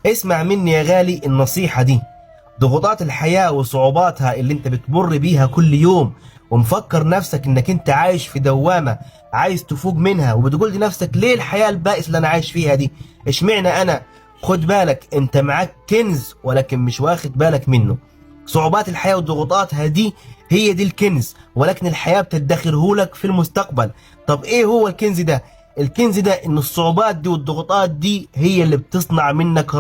اسمع مني يا غالي النصيحة دي. ضغوطات الحياة وصعوباتها اللي انت بتمر بيها كل يوم، ومفكر نفسك انك انت عايش في دوامة عايز تفوق منها، وبتقول لنفسك ليه الحياة البائس اللي انا عايش فيها دي، اشمعنى انا؟ خد بالك، انت معاك كنز ولكن مش واخد بالك منه. صعوبات الحياة وضغوطاتها دي هي دي الكنز، ولكن الحياة بتدخرهولك في المستقبل. طب ايه هو الكنز ده؟ الكنز ده ان الصعوبات دي والضغوطات دي هي اللي بتصنع منك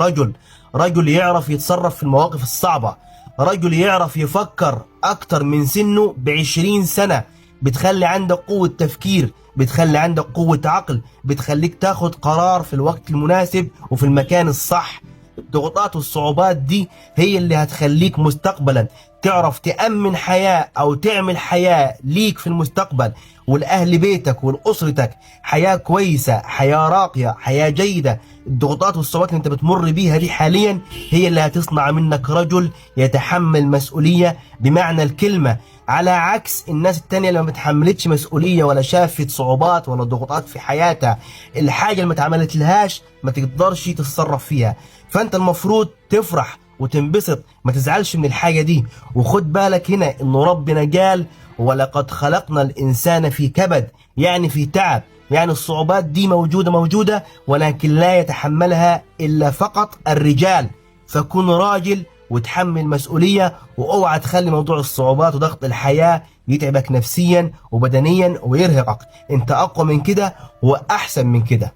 رجل يعرف يتصرف في المواقف الصعبة، رجل يعرف يفكر اكتر من سنه ب20 سنة، بتخلي عندك قوة تفكير، بتخلي عندك قوة عقل، بتخليك تاخد قرار في الوقت المناسب وفي المكان الصح. الضغوطات والصعوبات دي هي اللي هتخليك مستقبلا تعرف تأمن حياة أو تعمل حياة ليك في المستقبل ولأهل بيتك ولأسرتك، حياة كويسة، حياة راقية، حياة جيدة. الضغوطات والصعوبات اللي انت بتمر بيها دي حاليا هي اللي هتصنع منك رجل يتحمل مسؤولية بمعنى الكلمة، على عكس الناس التانية اللي ما بتحملتش مسؤولية ولا شافت صعوبات ولا ضغوطات في حياتها. الحاجة اللي ما اتعملت لهاش ما تقدرش تتصرف فيها. فانت المفروض تفرح وتنبسط، ما تزعلش من الحاجة دي. وخد بالك هنا انه ربنا قال ولقد خلقنا الانسان في كبد، يعني في تعب، يعني الصعوبات دي موجودة ولكن لا يتحملها الا فقط الرجال. فكن راجل وتحمل مسؤولية، واوعى تخلي موضوع الصعوبات وضغط الحياة يتعبك نفسيا وبدنيا ويرهقك. انت اقوى من كده واحسن من كده.